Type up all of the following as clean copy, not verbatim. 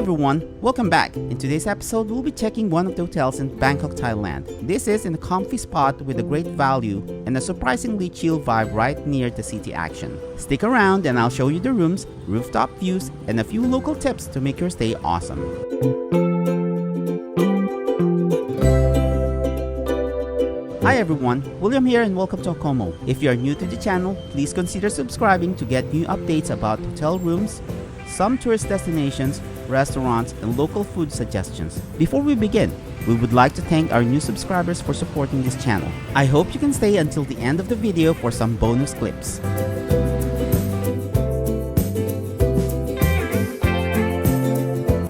everyone, welcome back. In today's episode, we'll be checking one of the hotels in Bangkok, Thailand. This is in a comfy spot with a great value and a surprisingly chill vibe right near the city action. Stick around and I'll show you the rooms, rooftop views, and a few local tips to make your stay awesome. Hi everyone, William here and welcome to Como. If you are new to the channel, please consider subscribing to get new updates about hotel rooms, some tourist destinations, restaurants, and local food suggestions. Before we begin, we would like to thank our new subscribers for supporting this channel. I hope you can stay until the end of the video for some bonus clips.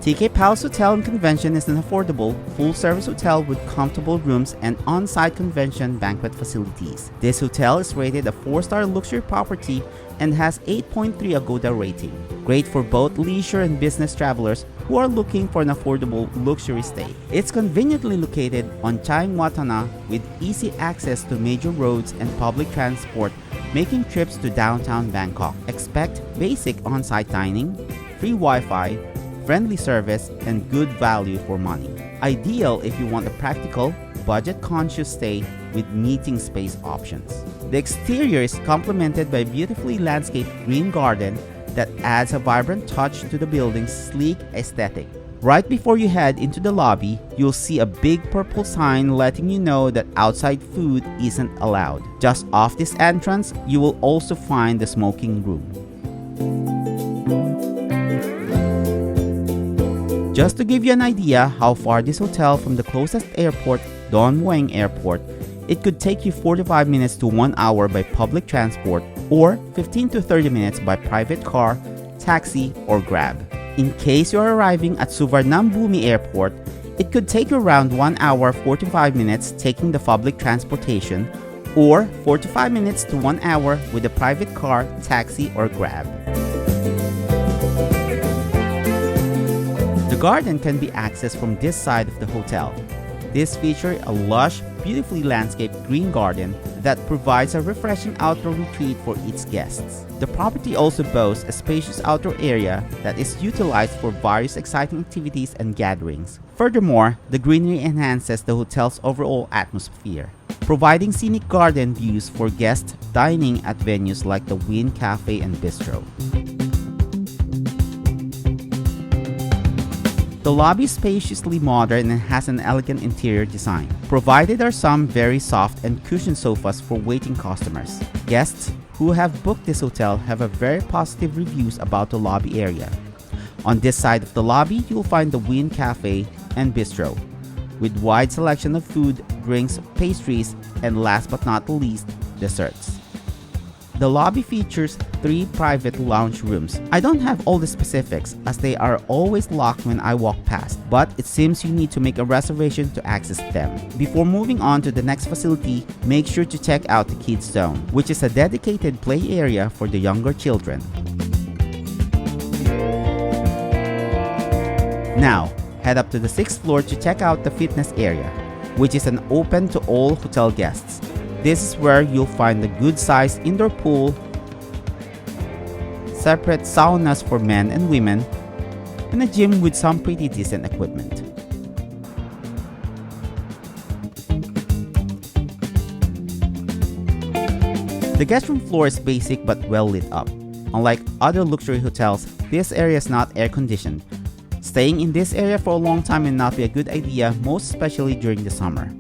TK Palace Hotel and Convention is an affordable, full-service hotel with comfortable rooms and on-site convention banquet facilities. This hotel is rated a 4-star luxury property and has 8.3 Agoda rating. Great for both leisure and business travelers who are looking for an affordable luxury stay. It's conveniently located on Chaeng Watthana with easy access to major roads and public transport, making trips to downtown Bangkok. Expect basic on-site dining, free Wi-Fi, friendly service, and good value for money. Ideal if you want a practical, budget-conscious stay with meeting space options. The exterior is complemented by a beautifully landscaped green garden that adds a vibrant touch to the building's sleek aesthetic. Right before you head into the lobby, you'll see a big purple sign letting you know that outside food isn't allowed. Just off this entrance, you will also find the smoking room. Just to give you an idea how far this hotel from the closest airport, Don Mueang Airport, it could take you 45 minutes to 1 hour by public transport or 15 to 30 minutes by private car, taxi, or Grab. In case you are arriving at Suvarnabhumi Airport, it could take you around 1 hour 45 minutes taking the public transportation or 45 minutes to 1 hour with a private car, taxi, or Grab. The garden can be accessed from this side of the hotel. This features a lush, beautifully landscaped green garden that provides a refreshing outdoor retreat for its guests. The property also boasts a spacious outdoor area that is utilized for various exciting activities and gatherings. Furthermore, the greenery enhances the hotel's overall atmosphere, providing scenic garden views for guests dining at venues like the Wind Cafe and Bistro. The lobby is spaciously modern and has an elegant interior design. Provided are some very soft and cushioned sofas for waiting customers. Guests who have booked this hotel have a very positive reviews about the lobby area. On this side of the lobby, you'll find the Wind Cafe and Bistro, with wide selection of food, drinks, pastries, and last but not least, desserts. The lobby features 3 private lounge rooms. I don't have all the specifics as they are always locked when I walk past, but it seems you need to make a reservation to access them. Before moving on to the next facility, make sure to check out the Kids Zone, which is a dedicated play area for the younger children. Now, head up to the 6th floor to check out the fitness area, which is an open to all hotel guests. This is where you'll find a good-sized indoor pool, separate saunas for men and women, and a gym with some pretty decent equipment. The guest room floor is basic but well lit up. Unlike other luxury hotels, this area is not air-conditioned. Staying in this area for a long time may not be a good idea, most especially during the summer.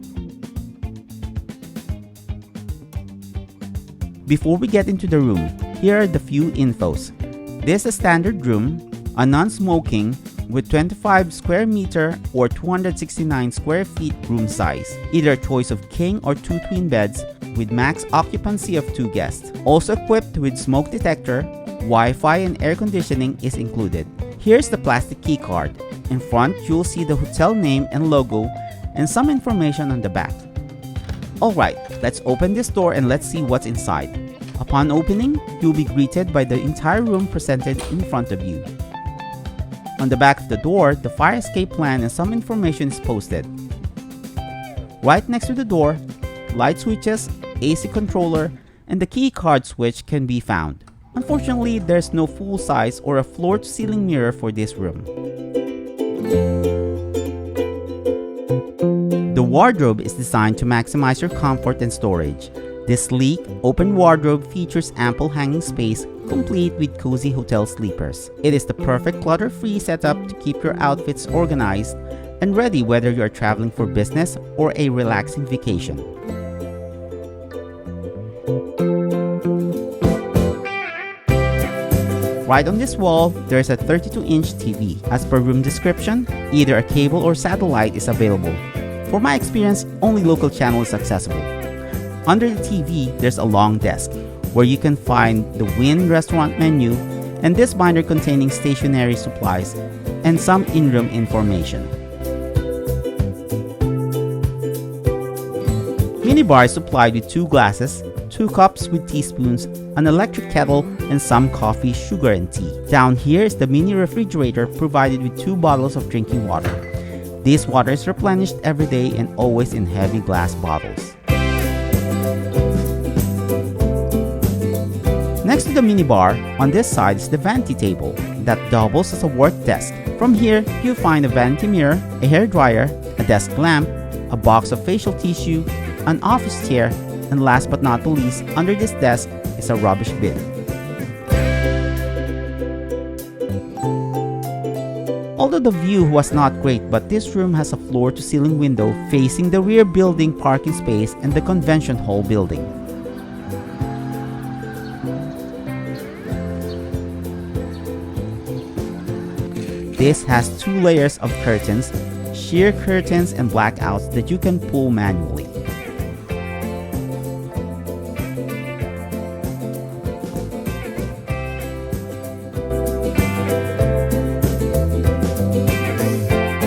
Before we get into the room, here are the few infos. This is a standard room, a non-smoking with 25 square meter or 269 square feet room size, either a choice of king or 2 twin beds with max occupancy of 2 guests. Also equipped with smoke detector, Wi-Fi and air conditioning is included. Here's the plastic key card. In front, you'll see the hotel name and logo and some information on the back. Alright, let's open this door and let's see what's inside. Upon opening, you'll be greeted by the entire room presented in front of you. On the back of the door, the fire escape plan and some information is posted. Right next to the door, light switches, AC controller, and the key card switch can be found. Unfortunately, there's no full-size or a floor-to-ceiling mirror for this room. The wardrobe is designed to maximize your comfort and storage. This sleek, open wardrobe features ample hanging space, complete with cozy hotel sleepers. It is the perfect clutter-free setup to keep your outfits organized and ready whether you are traveling for business or a relaxing vacation. Right on this wall, there is a 32-inch TV. As per room description, either a cable or satellite is available. For my experience, only local channel is accessible. Under the TV, there's a long desk where you can find the Wynn restaurant menu and this binder containing stationery supplies and some in-room information. Minibar is supplied with 2 glasses, 2 cups with teaspoons, an electric kettle, and some coffee, sugar, and tea. Down here is the mini refrigerator provided with 2 bottles of drinking water. This water is replenished every day and always in heavy glass bottles. Next to the minibar, on this side is the vanity table that doubles as a work desk. From here, you'll find a vanity mirror, a hair dryer, a desk lamp, a box of facial tissue, an office chair, and last but not the least, under this desk is a rubbish bin. Although the view was not great, but this room has a floor-to-ceiling window facing the rear building parking space and the convention hall building. This has 2 layers of curtains, sheer curtains and blackouts that you can pull manually.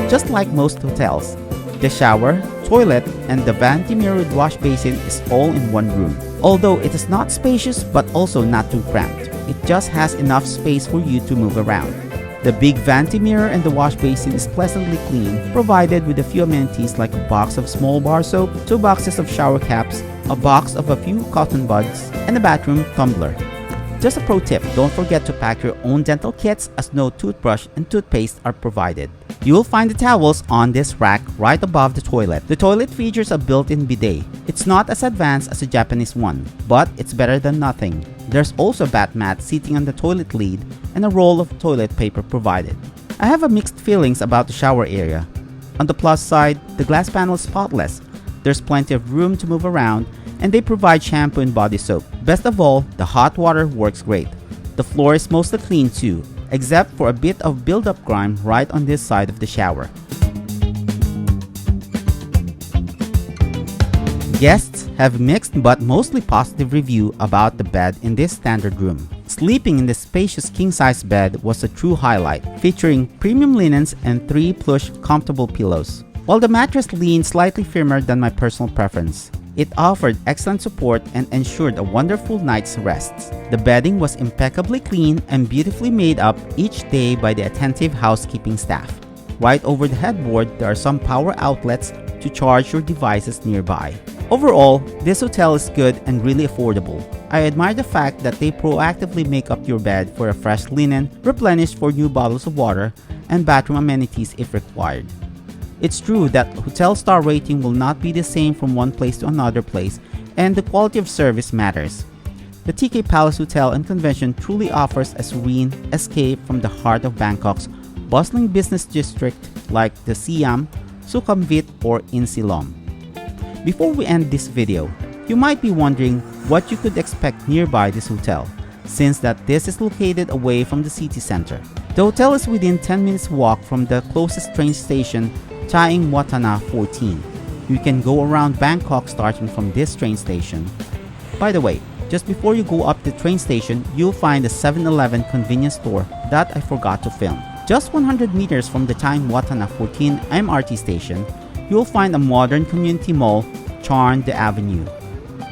Just like most hotels, the shower, toilet, and the vanity mirror with wash basin is all in one room. Although it is not spacious but also not too cramped, it just has enough space for you to move around. The big vanity mirror and the wash basin is pleasantly clean, provided with a few amenities like a box of small bar soap, 2 boxes of shower caps, a box of a few cotton buds, and a bathroom tumbler. Just a pro tip, don't forget to pack your own dental kits as no toothbrush and toothpaste are provided. You will find the towels on this rack right above the toilet. The toilet features a built-in bidet. It's not as advanced as a Japanese one, but it's better than nothing. There's also a bath mat sitting on the toilet lid and a roll of toilet paper provided. I have a mixed feelings about the shower area. On the plus side, the glass panel is spotless. There's plenty of room to move around, and they provide shampoo and body soap. Best of all, the hot water works great. The floor is mostly clean too, except for a bit of build-up grime right on this side of the shower. Guests have mixed but mostly positive review about the bed in this standard room. Sleeping in the spacious king-size bed was a true highlight, featuring premium linens and 3 plush comfortable pillows. While the mattress leaned slightly firmer than my personal preference, it offered excellent support and ensured a wonderful night's rest. The bedding was impeccably clean and beautifully made up each day by the attentive housekeeping staff. Right over the headboard, there are some power outlets to charge your devices nearby. Overall, this hotel is good and really affordable. I admire the fact that they proactively make up your bed for a fresh linen, replenish for new bottles of water, and bathroom amenities if required. It's true that hotel star rating will not be the same from one place to another place, and the quality of service matters. The TK Palace Hotel and Convention truly offers a serene escape from the heart of Bangkok's bustling business district like the Siam, Sukhumvit, or Insilom. Before we end this video, you might be wondering what you could expect nearby this hotel, since that this is located away from the city center. The hotel is within 10 minutes walk from the closest train station, Chaeng Watthana 14. You can go around Bangkok starting from this train station. By the way, just before you go up the train station, you'll find a 7-Eleven convenience store that I forgot to film. Just 100 meters from the Chaeng Watthana 14 MRT station, you'll find a modern community mall, Chaeng Avenue,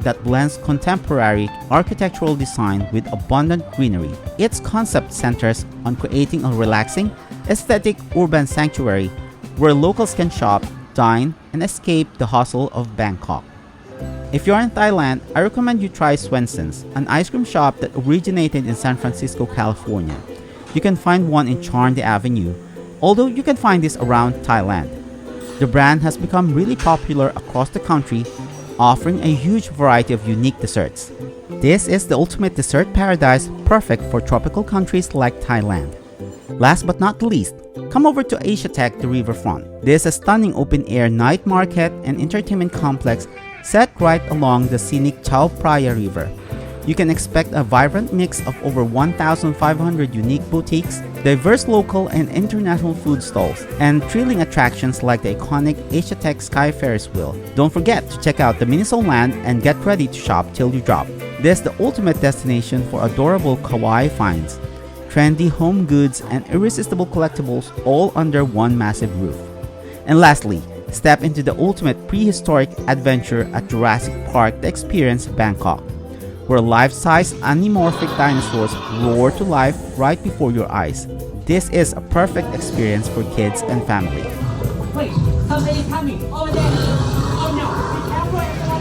that blends contemporary architectural design with abundant greenery. Its concept centers on creating a relaxing, aesthetic urban sanctuary where locals can shop, dine, and escape the hustle of Bangkok. If you're in Thailand, I recommend you try Swenson's, an ice cream shop that originated in San Francisco, California. You can find one in Chaeng Avenue, although you can find this around Thailand. The brand has become really popular across the country, offering a huge variety of unique desserts. This is the ultimate dessert paradise, perfect for tropical countries like Thailand. Last but not least, come over to Asia Tech, the riverfront. This is a stunning open-air night market and entertainment complex set right along the scenic Chao Phraya River. You can expect a vibrant mix of over 1,500 unique boutiques, diverse local and international food stalls, and thrilling attractions like the iconic Asia Tech Sky Ferris wheel. Don't forget to check out the Miniso Land and get ready to shop till you drop. This is the ultimate destination for adorable kawaii finds, trendy home goods, and irresistible collectibles all under one massive roof. And lastly, step into the ultimate prehistoric adventure at Jurassic Park: The Experience, Bangkok, where life-size anamorphic dinosaurs roar to life right before your eyes. This is a perfect experience for kids and family. Wait, somebody coming over there. Oh no, be careful, everyone.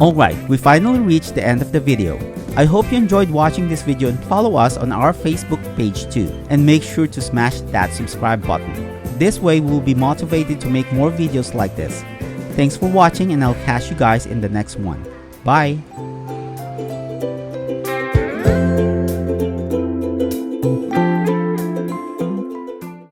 Alright, we finally reached the end of the video. I hope you enjoyed watching this video and follow us on our Facebook page too. And make sure to smash that subscribe button. This way we'll be motivated to make more videos like this. Thanks for watching, and I'll catch you guys in the next one. Bye!